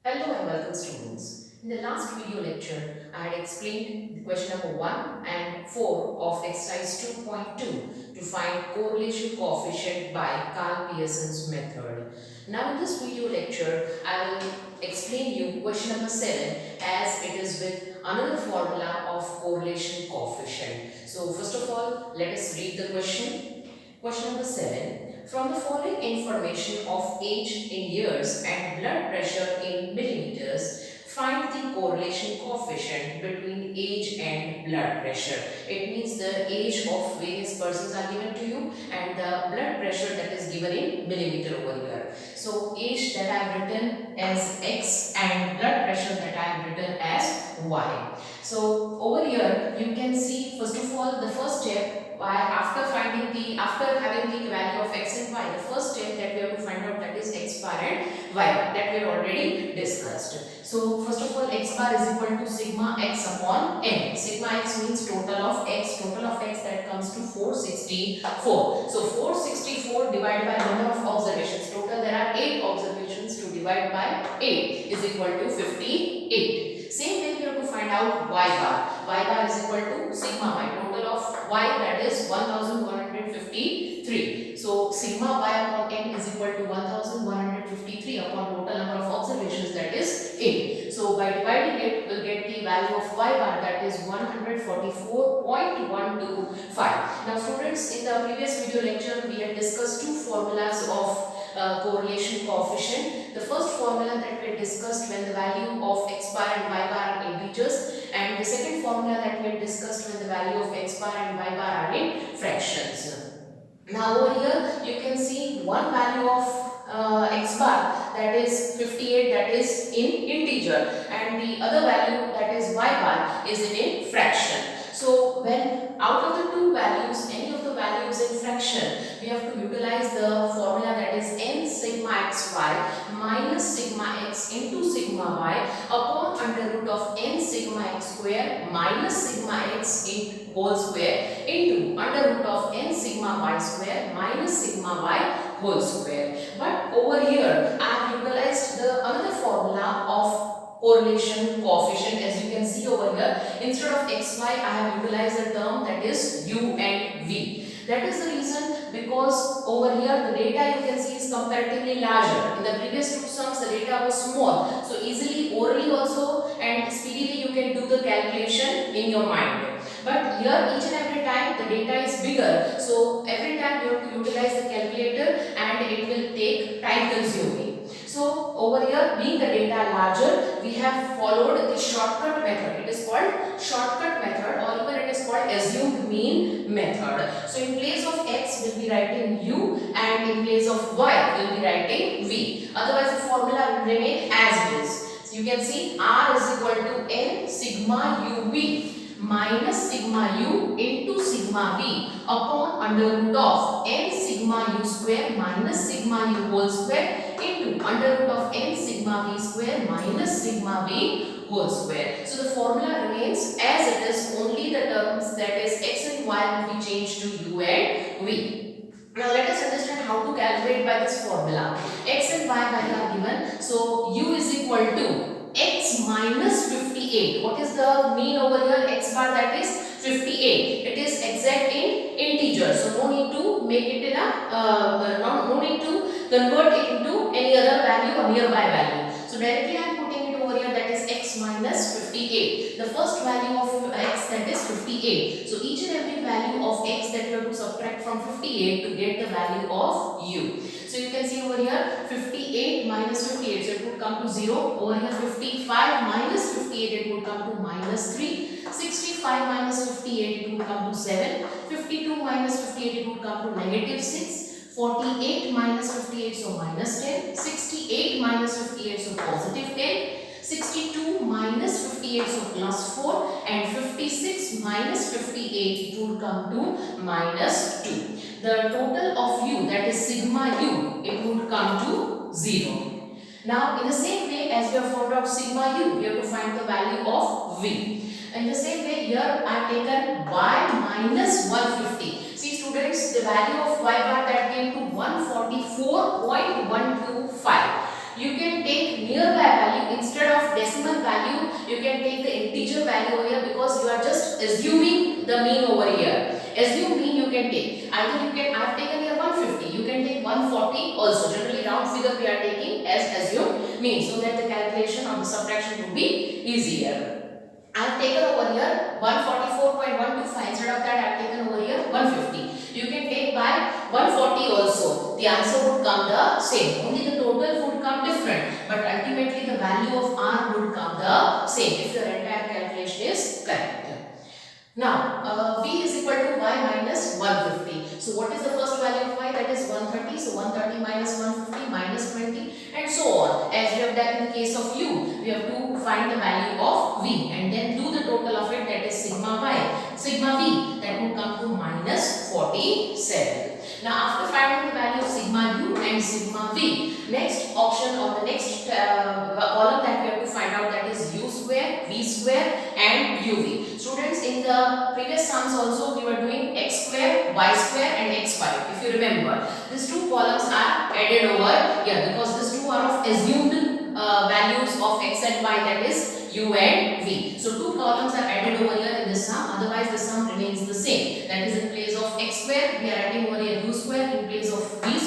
Hello and welcome students. In the last video lecture, I had explained the question number 1 and 4 of exercise 2.2 to find correlation coefficient by Carl Pearson's method. Now in this video lecture, I will explain you question number 7 as it is with another formula of correlation coefficient. So first of all, let us read the question. Question number 7. From the following information of age in years and blood pressure in millimeters, find the correlation coefficient between age and blood pressure. It means the age of various persons are given to you and the blood pressure that is given in millimeter over here. So age that I have written as X and blood pressure that I have written as Y. So over here you can see first of all the first step after having the value of x and y, the first step that we have to find out, that is x bar and y bar, that we have already discussed. So first of all, x bar is equal to sigma x upon n. Sigma x means total of x that comes to 464. So 464 divided by number of observations. Total there are 8 observations to divide by 8 is equal to 58. Same way we have to find out y bar. Y bar is equal to sigma y. Total of y, that is 1153. So sigma y upon n is equal to 1153 upon total number of observations, that is 8. So by dividing it, we'll get the value of y bar, that is 144.125. Now students, in the previous video lecture we had discussed two formulas of correlation coefficient. The first formula that we discussed when the value of x bar and y bar are integers, and the second formula that we discussed when the value of x bar and y bar are in fractions. Now over here you can see one value of x bar, that is 58, that is in integer, and the other value, that is y bar, is in fraction. So when out of the two values, any of the values in fraction, we have to utilize the formula, that is n sigma xy minus sigma x into sigma y upon under root of n sigma x square minus sigma x in whole square into under root of n sigma y square minus sigma y whole square. But over here I have utilized the another formula of correlation coefficient. As you can see over here, instead of xy I have utilized the term, that is u and v. That is the reason, because over here the data you can see is comparatively larger. In the previous two sums the data was small, so easily orally also and speedily you can do the calculation in your mind. But here each and every time the data is bigger, so every time you have to utilize the calculator and it will take time consuming. So over here, being the data larger, we have followed the shortcut method. It is called shortcut method, or even it is called assumed mean method. So in place of x we will be writing u, and in place of y we will be writing v. Otherwise the formula will remain as it is. So you can see r is equal to n sigma uv minus sigma u into sigma v upon under root of n sigma u square minus sigma u whole square into under root of n sigma v square minus sigma v whole square. So the formula remains as it is, only the terms, that is x and y, will be changed to u and v. Now let us understand how to calculate by this formula. X and y value are given. So u is equal to x minus 58. What is the mean over here? X bar, that is 58. It is exact in integer, so no need to make it in a no need to convert it into any other value or nearby value. So directly I am putting it over here, that is x minus 58. The first value of x, that is 58. So each and every value of x that you have to subtract from 58 to get the value of u. So you can see over here 58 minus 58, so it would come to 0. Over here 55 minus 58, it would come to minus 3. 65 minus 58, it would come to 7. 52 minus 58, it would come to negative 6. 48 minus 58, so minus 10. 68 minus 58, so positive 10. 62 minus 58, so plus 4, and 56 minus 58, it would come to minus 2. The total of u, that is sigma u, it would come to 0. Now in the same way as we have found out sigma u, we have to find the value of v. In the same way, here I have taken y minus 150. See students, the value of y bar that came to 144.125. You can take nearby value in instead of decimal value, you can take the integer value over here, because you are just assuming the mean over here. Assume mean you can take. Either you can, I have taken here 150, you can take 140 also. Generally round figure we are taking as assumed mean, so that the calculation of the subtraction would be easier. I have taken over here 144.125. Instead of that, I have taken over here 150. You can take by 140 also. The answer would come the same. Only the total would come different, but ultimately the value of R would come the same if your entire calculation is correct. Now, V is equal to Y minus 150. So, what is the first value of Y? That is 130. So, 130 minus 150 minus 20, and so on. As we have done in the case of U, we have to find the value of V and then do the total of it, that is sigma Y, sigma V, that would come to minus 47. Now, after finding the value of sigma U and sigma V, next option or the next column that we have to find out, that is U square, V square and UV. Students, in the previous sums also we were doing x square, y square and xy. If you remember, these two columns are added over here because these two are of assumed values of x and y, that is u and v. So two columns are added over here in this sum, otherwise the sum remains the same. That is, in place of x square we are writing over here u square, in place of y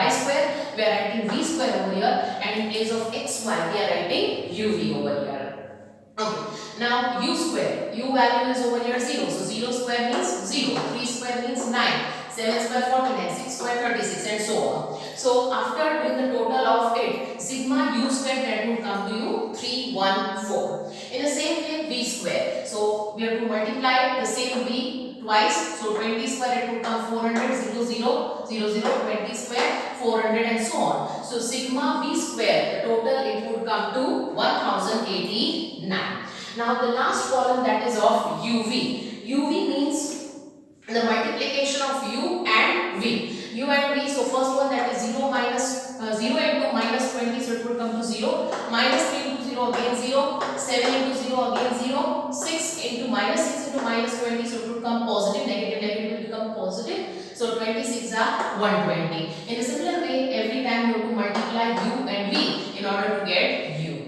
square we are writing v square over here, and in place of xy we are writing uv over here. Okay, now u square, u value is over here 0, so 0 square means 0, 3 square means 9, 7 square 49, 6 square 36 and so on. So after doing the total of it, sigma u square, that would come to you 314. In the same way, v square, so we have to multiply the same v twice, so 20 square it would come 400, 0 0 0 0, 20 square 400 and so on. So sigma v square, the total it would come to 1089. Now the last column, that is of uv. uv means the multiplication of u and v. u and v, so first one, that is 0 minus 0 into minus 20, so it would come to 0, minus 3 into 0 again 0, 7 into 0 again 0, 6 into minus 20, so it would come positive, negative will become positive, so 26 are 120. In a similar way, every time you have to multiply u and v in order to get uv.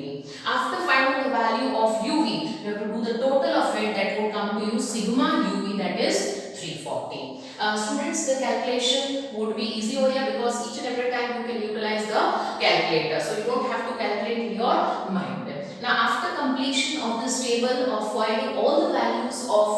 After finding the value of uv, you have to do the total of it, that would come to you sigma uv, that is 340. Students, the calculation would be easy over here because each and every time you can utilize the calculator, so you don't have to calculate in your mind. Now, after completion of this table of finding all the values of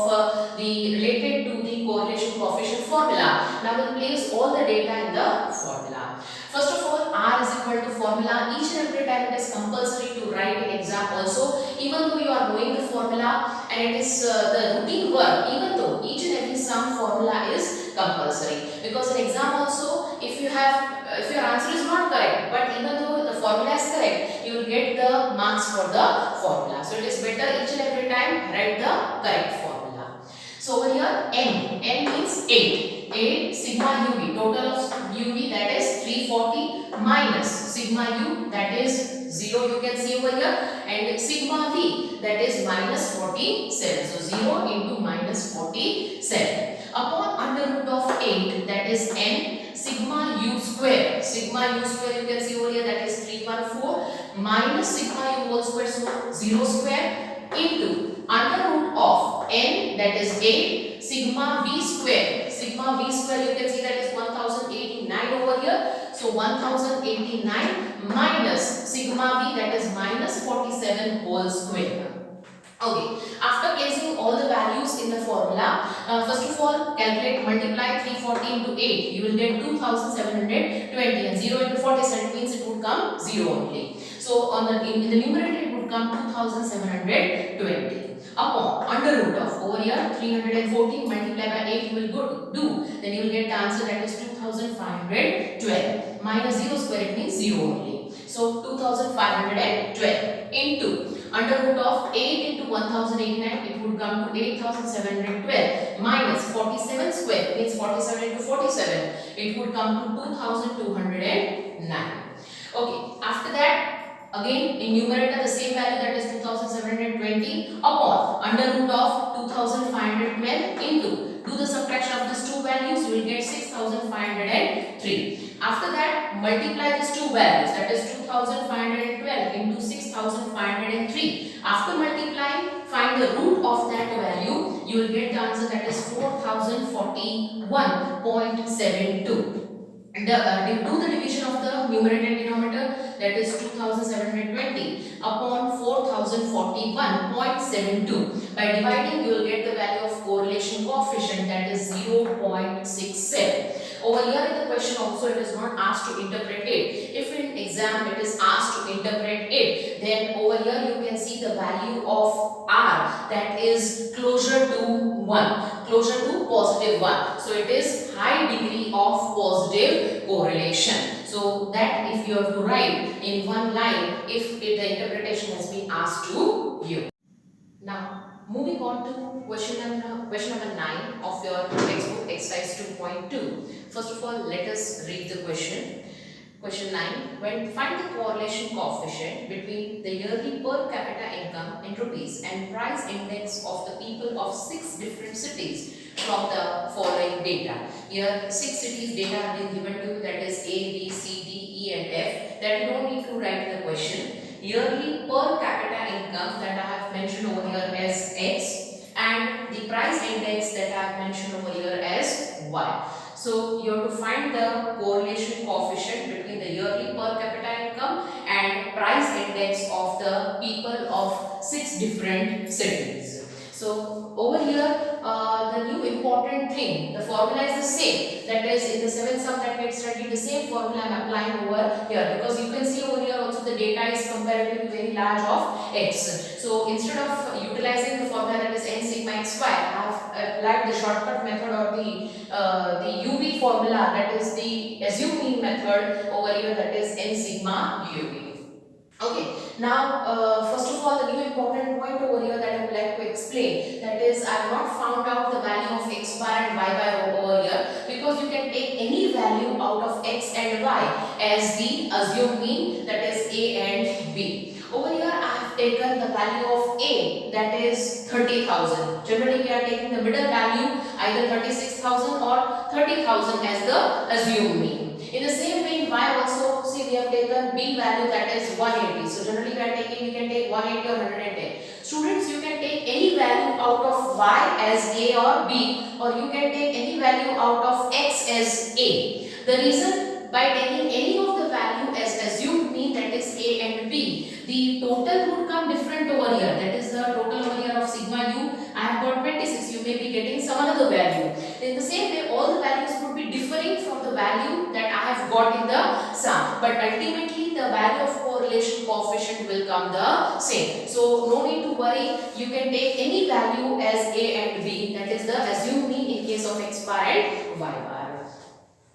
the related to the correlation coefficient formula, now we'll place all the data in the formula. First of all, R is equal to formula. Each and every time it is compulsory to write in exam also, even though you are knowing the formula and it is the routine work, even though each and every sum formula is compulsory, because in exam also, if your answer is not correct, but even though the formula is correct, you will get the marks for the formula. So it is better each and every time write the correct formula. So over here, n means 8 sigma uv, total of uv, that is 340, minus sigma u, that is 0, you can see over here, and sigma v, that is minus 47. So 0 into minus 47 upon under root of 8, that is n, sigma u square, you can see over here, that is 314, minus sigma u whole square, so 0 square, into under root of n, that is 8, sigma v square, you can see that is 1089 over here, so 1089 minus sigma v, that is minus 47 whole square. Okay, after placing all the values in the formula, first of all, calculate, multiply 340 into 8, you will get 2720, and 0 into 47 means it would come 0 only. So in the numerator it would come 2720. Upon under root of, over here 314 multiplied by 8 you will do, then you will get the answer, that is 2512, minus 0 square, it means 0 only. So 2512 into under root of 8 into 1089, it would come to 8712, minus 47 square, means 47 into 47, it would come to 2209. Okay, after that, again in numerator the same value, that is 2720, upon under root of 2512 into, do the subtraction of these two values, you will get 6503. After that, multiply these two values, that is 2512 into 6503. After multiplying, find the root of that value. You will get the answer, that is 4041.72. Do the division of the numerator and denominator, that is 2720 upon 4041.72. By dividing, you will get the value of correlation coefficient, that is 0.67. Over here in the question also it is not asked to interpret it. If in exam it is asked to interpret it, then over here you can see the value of R, that is closer to 1, closer to positive 1. So it is high degree of positive correlation. So that if you have to write in one line, if the interpretation has been asked to you. Now moving on to question number 9 of your textbook exercise 2.2. First of all, let us read the question. Question 9. When find the correlation coefficient between the yearly per capita income in rupees and price index of the people of 6 different cities from the following data. Here 6 cities data have been given to you, that is A, B, C, D, E and F, that you don't need to write in the question. Yearly per capita income that I have mentioned over here as X, and the price index that I have mentioned over here as Y. So you have to find the correlation coefficient between the yearly per capita income and price index of the people of 6 different cities. So over here the new important thing, the formula is the same, that is in the 7th sum that we had studied, the same formula I am applying over here, because you can see over here also the data is comparatively very large of X. So instead of utilizing the formula that is n sigma xy, I have applied the shortcut method or the UV formula, that is the assume mean method over here, that is n sigma UV. Okay, now first of all the new important point over here that I would like to explain, that is I have not found out the value of x bar and y bar over here, because you can take any value out of x and y as the assumed mean, that is A and B. Over here I have taken the value of A, that is 30,000. Generally we are taking the middle value, either 36,000 or 30,000 as the assumed mean. In the same way in y also, see we have taken B value, that is 180. So generally we can take 180 or 110. Students, you can take any value out of y as A or B, or you can take any value out of x as A. The reason, by taking any of the value as assumed mean, that is A and B, the total would come different over here, that is the total over here of sigma u. I have got 26, you may be getting some another value. In the same way, all the values would be differing from the value that I have got in the sum, but ultimately the value of correlation coefficient will come the same. So no need to worry, you can take any value as A and B, that is the assumed mean in case of x bar and y bar.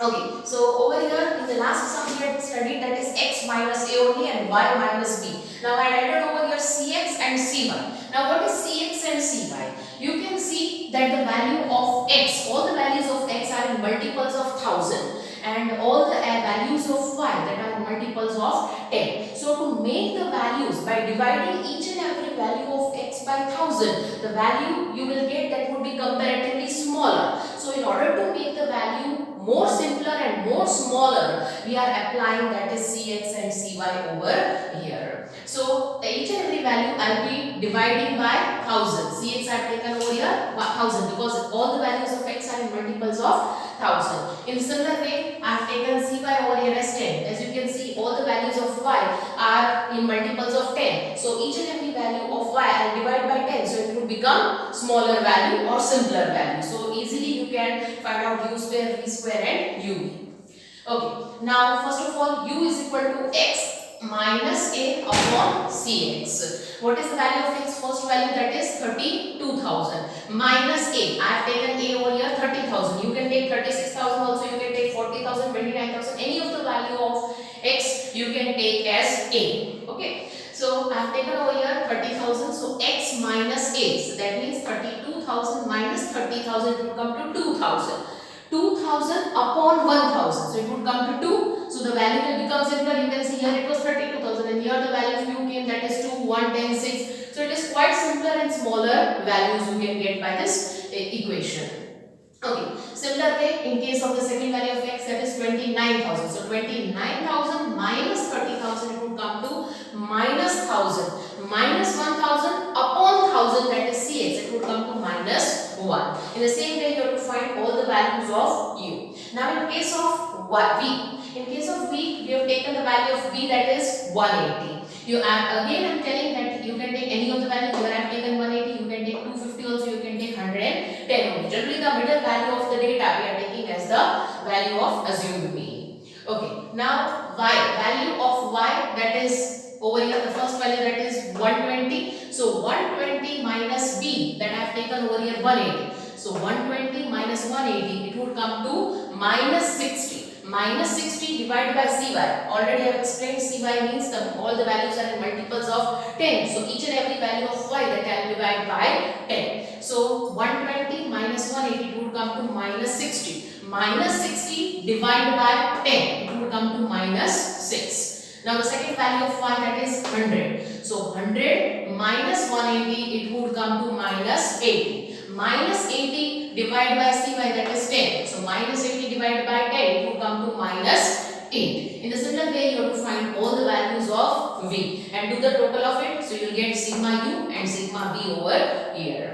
Okay, so over here in the last sum we had studied, that is x minus A only and y minus B. Now I added over here Cx and Cy. Now what is Cx and Cy? You can see that the value of x, all the values of x are in multiples of 1000, and all the values of y that are multiples of 10. So to make the values, by dividing each and every value of x by 1000, the value you will get that would be comparatively smaller. So in order to make the value more simpler and more smaller, we are applying, that is Cx and Cy over here. So each and every value I will be dividing by 1000. Cx I have taken over here 1000, because all the values of x are in multiples of 1000. In similar way, I have taken Cy over here as 10. As you can see, all the values of y are in multiples of 10. So each and every value of y I will divide by 10. So it would become smaller value or simpler value. So easily you can find out u square, v square and uv. Okay, now first of all, u is equal to x minus A upon Cx. What is the value of x? First value, that is 32,000 minus A. I have taken A over here 30,000. You can take 36,000 also, you can take 40,000, 29,000. Any of the value of x you can take as A. Okay. So I have taken over here 30,000. So x minus A. So that means 32,000 minus 30,000 would come to 2,000. 2,000 upon 1,000. So it would come to 2. So the value will become simpler. You can see here it was 32,000 and here the value of u came, that is 2, 1, 10, 6. So it is quite simpler and smaller values you can get by this equation. Okay, similar way in case of the second value of x, that is 29,000. So 29,000 minus 30,000, it would come to minus 1,000. Minus 1,000 upon 1,000, that is cx, it would come to minus 1. In the same way, you have to find all the values of u. Now in case of v, in case of v, we have taken the value of v, that is 180. You are, again I am telling that you can take any of the values. Here I have taken 180, you can take 250 also, you can take 110. Generally the middle value of the data we are taking as the value of assumed mean. Okay, now y, value of y, that is over here the first value, that is 120. So 120 minus b, that I have taken over here 180. So 120 minus 180, it would come to minus 60. Minus 60 divided by cy. Already I have explained cy means all the values are in multiples of 10. So each and every value of y, that I will divide by 10. So 120 minus 180, it would come to minus 60. Minus 60 divided by 10, it would come to minus 6. Now the second value of y, that is 100. So 100 minus 180, it would come to minus 80. Minus 80 divided by cy, that is 10. So minus 80 divided by 10, it will come to minus 8. In the similar way, you have to find all the values of v and do the total of it. So you will get sigma u and sigma v over here.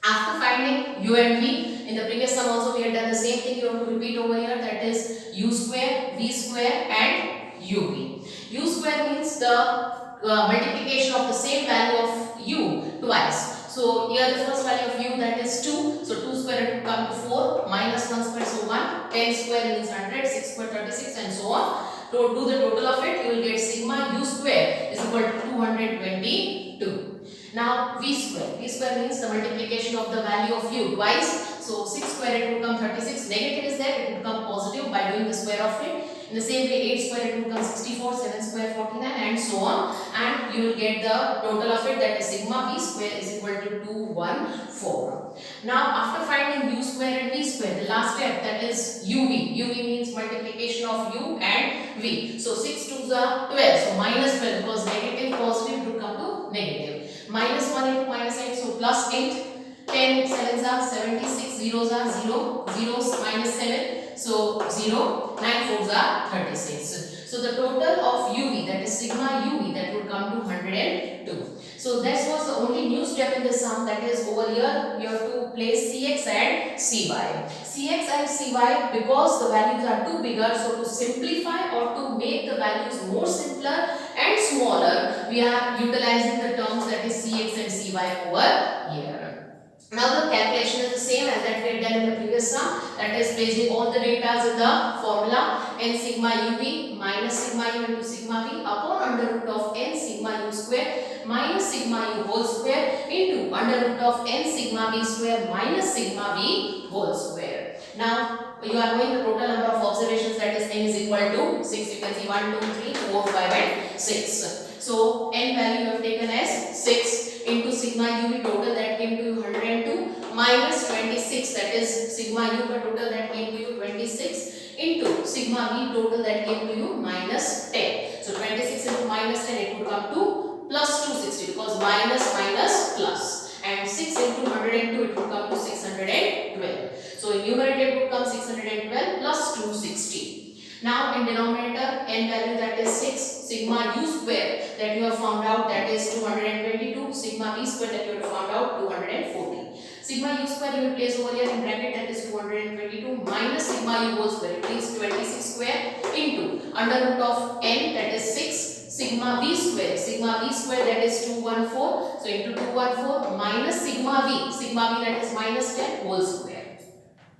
After finding u and v, in the previous sum also we had done the same thing. You have to repeat over here, that is u square, v square and uv. U square means the multiplication of the same value of u twice. So here the first value of u, that is 2. So 2 square, it will come to 4, minus 1 square, so 1. 10 square means 100, 6 square 36 and so on. To do the total of it, you will get sigma u square is equal to 222. Now v square. V square means the multiplication of the value of u twice. So 6 square, it will come 36. Negative is there, it will come positive by doing the square of it. In the same way, 8 square, it will come 64, 7 square 49 and so on. And you will get the total of it, that is sigma v square is equal to 214. Now after finding u square and v square, the last step, that is uv. uv means multiplication of u and v. So 6 2s are 12. So minus 12, because negative positive would come to negative. Minus 1 into minus 8, so plus 8. 10 7s are 76, zeros are 0, zeros minus 7, so 0, 9 4s are 36. So the total of uv, that is sigma uv, that would come to 102. So that was the only new step in the sum, that is over here you have to place cx and cy. Cx and cy, because the values are too bigger, so to simplify or to make the values more simpler and smaller, we are utilizing the terms, that is cx and cy over here. Now the calculation is the same as that we had done in the previous sum, that is placing all the data in the formula n sigma uv minus sigma u into sigma v upon under root of n sigma u square minus sigma u whole square into under root of n sigma v square minus sigma v whole square. Now you are knowing the total number of observations, that is n is equal to 6. You can see 1, 2, 3, 4, 5 and 6. So n value you have taken as 6 into sigma uv total, that came to you 102 minus 26, that is sigma u total, that came to you 26 into sigma v total, that came to you minus 10. So 26 into minus 10, it would come to plus 260, because minus minus plus, and 6 into 102, it would come to 612. So in numerator it would come 612 plus 260. Now in denominator, n value, that is 6, sigma u square that you have found out, that is 222, sigma v square that you have found out 240. Sigma u square you will place over here in bracket, that is 222 minus sigma u whole square, it is 26 square into under root of n, that is 6, sigma v square that is 214, so into 214 minus sigma v that is minus 10 whole square.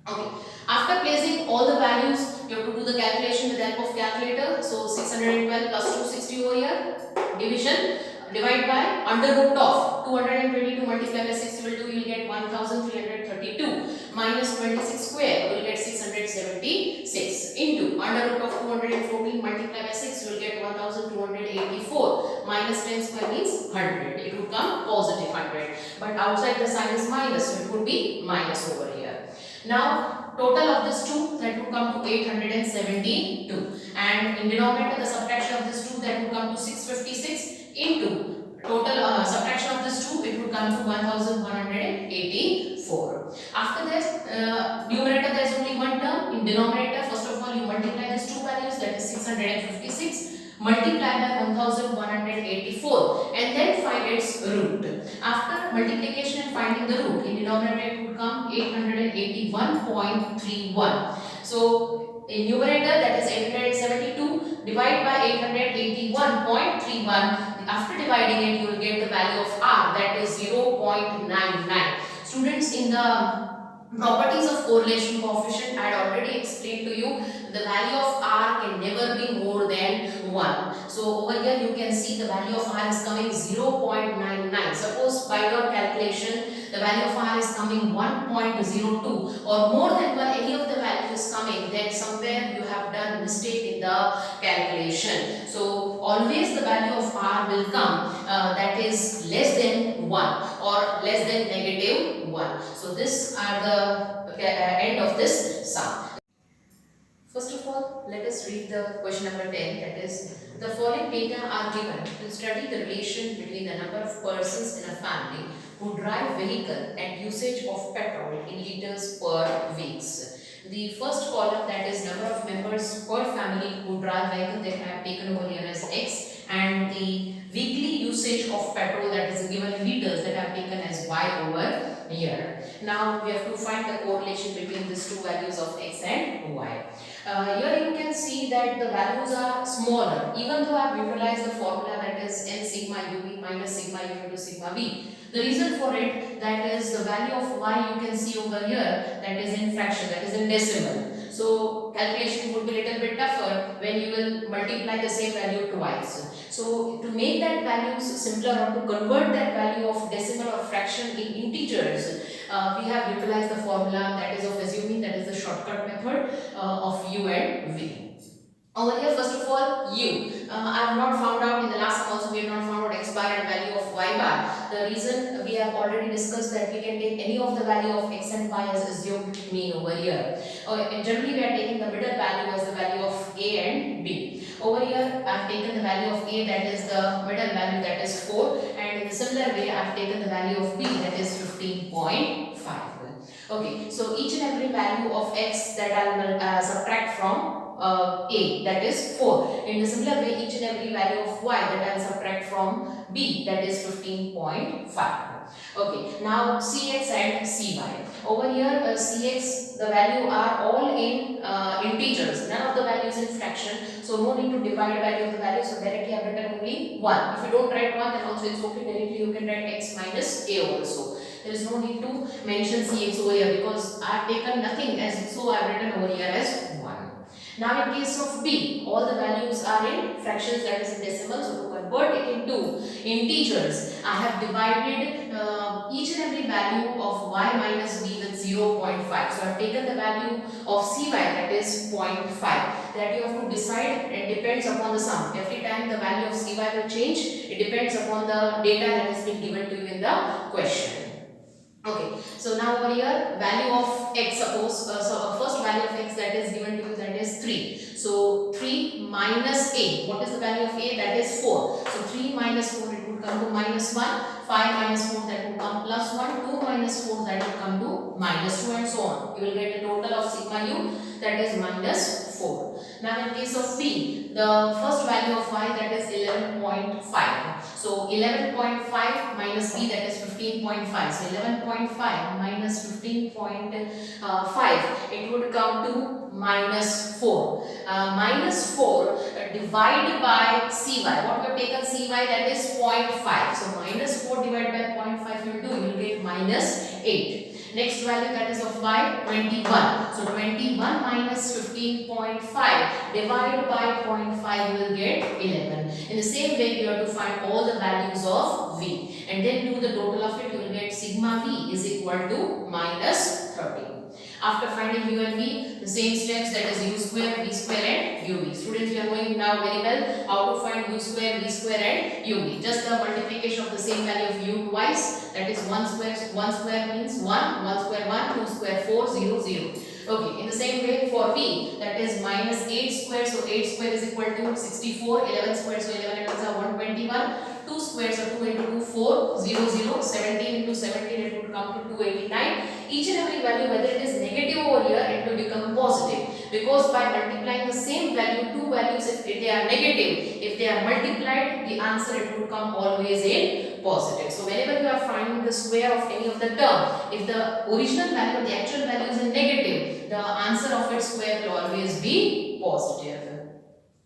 Okay. After placing all the values, you have to do the calculation with the help of calculator. So 612 plus 260 over here, division, divide by under root of 222 multiplied by 6 you will do, you will get 1332 minus 26 square, you will get 676 into under root of 214 multiplied by 6 you will get 1284 minus 10 square means 100. It would come positive 100, but outside the sign is minus, so it would be minus over here. Now total of this 2, that would come to 872, and in denominator the subtraction of this 2, that would come to 656 into total subtraction of this 2, it would come to 1184. After this, numerator there is only one term. In denominator, first of all you multiply these two values, that is 656, multiply by 1184 and then find its root. After multiplication and finding the root, in denominator it would come 881.31. So in numerator, that is 872, divide by 881.31. After dividing it, you will get the value of r, that is 0.99. Students, in the properties of correlation coefficient, I had already explained to you the value of r can never be more than 1. So over here you can see the value of r is coming 0.99. Suppose by your calculation the value of r is coming 1.02 or more than 1, any of the value is coming, then somewhere you have done mistake in the calculation. So always the value of r will come that is less than 1 or less than -1. So this are the end of this sum. First of all, let us read the question number 10, that is, the following data are given to study the relation between the number of persons in a family who drive vehicle and usage of petrol in liters per weeks. The first column, that is number of members per family who drive vehicle, they have taken over here as x, and the weekly usage of petrol, that is given in liters, that have taken as y over here. Now we have to find the correlation between these two values of x and y. Here you can see that the values are smaller, even though I have utilized the formula, that is n sigma uv minus sigma u into sigma v. The reason for it, that is the value of y you can see over here, that is in fraction, that is in decimal. So calculation would be a little bit tougher when you will multiply the same value twice. So to make that values simpler, or to convert that value of decimal or fraction in integers, we have utilized the formula, that is of assuming, that is the shortcut method of u and v. Over here, first of all, u. I have not found out, in the last sum also we have not found out x bar and value of y bar. The reason, we have already discussed that we can take any of the value of x and y as assumed mean over here. Generally we are taking the middle value as the value of a and b. Over here I have taken the value of a, that is the middle value, that is 4, and in the similar way I have taken the value of b, that is 15.5. Okay, so each and every value of x that I will subtract from a, that is 4. In a similar way, each and every value of y that I will subtract from b, that is 15.5. Okay, now cx and cy. Over here, cx, the value are all in integers, none of the values in fraction, so no need to divide value of the value, so directly I have written only 1. If you don't write 1, then also it's okay, directly you can write x minus a also. There is no need to mention cx over here because I have taken nothing as, so I have written over here as 1. Now in case of b, all the values are in fractions, that is in decimal, so to convert it into integers, I have divided each and every value of y minus b with 0.5. So I have taken the value of cy, that is 0.5. That you have to decide, it depends upon the sum. Every time the value of cy will change, it depends upon the data that has been given to you in the question. Okay, so now over here, value of x, suppose, first value of x that is given to you, that is 3. So 3 minus a, what is the value of a? That is 4. So 3 minus 4, it would come to minus 1. 5 minus 4, that would come plus 1. 2 minus 4, that would come to minus 2, and so on. You will get a total of sigma u, that is minus 4. Now in case of b, the first value of y, that is 11.5. So 11.5 minus b, that is 15.5. So 11.5 minus 15.5, it would come to minus 4. Minus 4 divided by cy. What we have taken cy, that is 0.5. So minus 4 divided by 0.5 you will do, you will get minus 8. Next value, that is of y, 21. So 21 minus 15.5 divided by 0.5, you will get 11. In the same way, you have to find all the values of v, and then do the total of it. You will get sigma v is equal to minus 13. After finding u and v, the same steps, that is u square, v square and uv. Students, we are knowing now very well how to find u square, v square and uv. Just the multiplication of the same value of u twice, that is 1 square means 1, 1 square 1, 2 square 4, 0, 0. Okay, in the same way for v, that is minus 8 square, so 8 square is equal to 64, 11 square, so 11 is 121, 2 squares or 2 into 2 4 0 0, 17 into 17 it would come to 289. Each and every value, whether it is negative over here, it will become positive, because by multiplying the same value, two values, if they are negative, if they are multiplied, the answer it would come always in positive. So whenever you are finding the square of any of the term, if the original value or the actual value is in negative, the answer of its square will always be positive.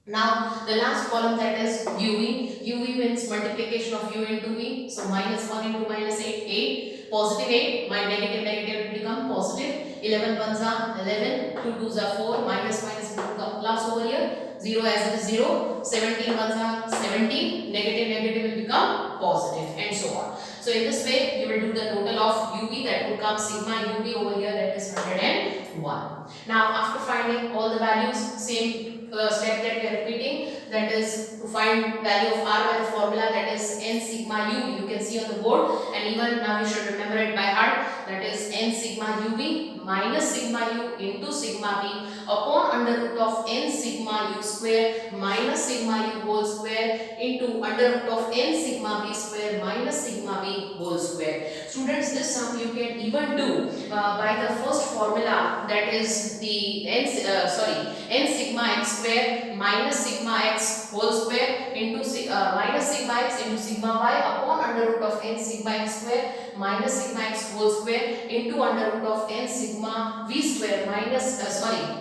Now the last column, that is UV. UV means multiplication of U into V. So minus 1 into minus 8, 8. Positive 8, my negative will become positive. 11 ones are 11, 2 twos are 4, minus minus will become plus over here. 0 as it is 0, 17 ones are 17, negative will become positive, and so on. So in this way you will do the total of UV, that will come sigma UV over here, that is 101. Now after finding all the values, same step that we are repeating, that is to find value of R by the formula, that is n sigma u. You can see on the board, and even now you should remember it by heart, that is n sigma uv minus sigma u into sigma v upon under root of n sigma u square minus sigma u whole square into under root of n sigma v square minus sigma v whole square. Students, this sum you can even do by the first formula, that is the n sigma x square minus sigma x whole square into minus sigma x into sigma y upon under root of n sigma x square minus sigma x whole square into under root of n sigma v square minus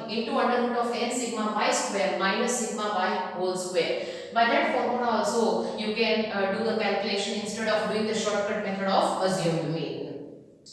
into under root of n sigma y square minus sigma y whole square. By that formula also you can do the calculation instead of doing the shortcut method of assumed mean.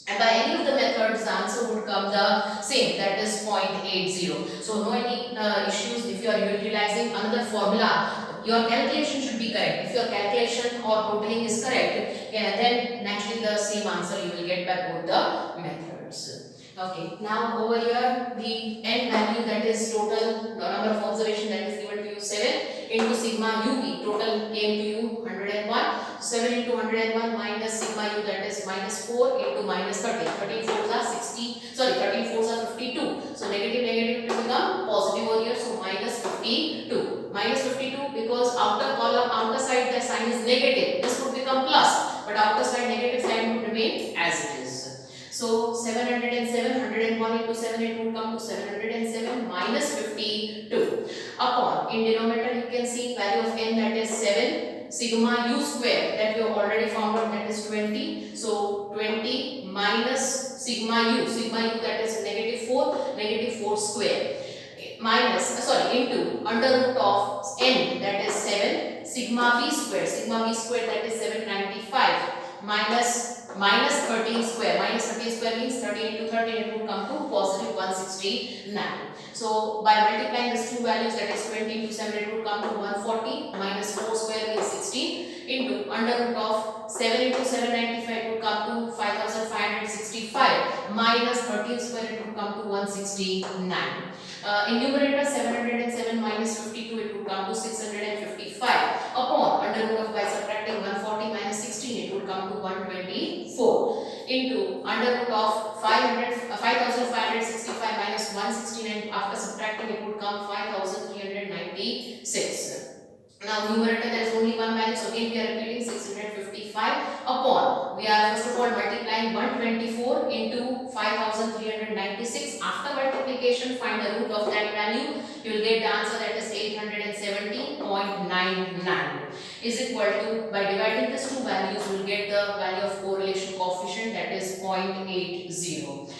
And by any of the methods, the answer would come the same, that is 0.80. So no any issues if you are utilizing another formula. Your calculation should be correct. If your calculation or totaling is correct, then naturally the same answer you will get by both the methods. Okay, now over here the n value, that is total number of observation, that is given to you 7 into sigma uv, total came to you 101. 7 into 101 minus sigma u, that is minus 4 into minus 30. 13 4s are 13 4s are 52. So negative will become positive over here. So minus 52. Minus 52 because outer column, outer side the sign is negative. This would become plus, but outer side negative sign would remain as it is. So 707, 101 into 7, it would come to 707 minus 52 upon, in denominator you can see value of n, that is 7, sigma u square, that we have already found out, that is 20. So 20 minus sigma u, that is negative 4 square minus into under root of n, that is 7, sigma v square, that is 795 minus 13 square. Minus 13 square means 13 into 13, it would come to positive 169. So by multiplying these two values, that is 20 into 7, it would come to 140 minus 4 square means 16 into under root of 7 into 795, it would come to 5565 minus 13 square, it would come to 169. In numerator 707 minus 52, it would come to 655 upon under root of, by subtracting 140 minus 16, it would come to 124 into under root of 5565 minus 169, after subtracting it would come 5396. Now numerator there is only one value, so again we are repeating 655 upon, we are first of all multiplying 124 into 5396. After multiplication find the root of that value, you will get the answer, that is 870.99 is equal to, by dividing these two values you will get the value of correlation coefficient, that is 0.80.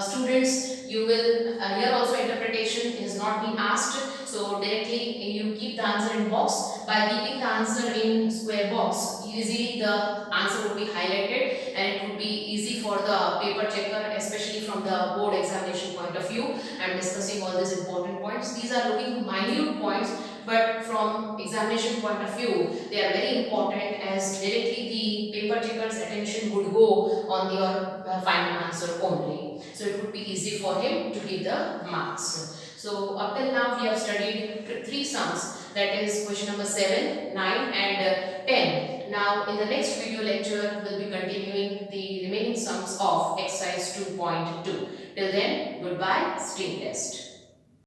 Students, you will here also interpretation is not being asked, so directly you keep the answer in box. By keeping the answer in square box, easily the answer would be highlighted and it would be easy for the paper checker, especially from the board examination point of view, and discussing all these important points. These are looking minute points, but from examination point of view they are very important, as directly the paper checker's attention would go on your final answer only. So it would be easy for him to give the marks. So up till now we have studied three sums, that is question number 7, 9 and 10. Now in the next video lecture we will be continuing the remaining sums of exercise 2.2. Till then, goodbye, stay blessed.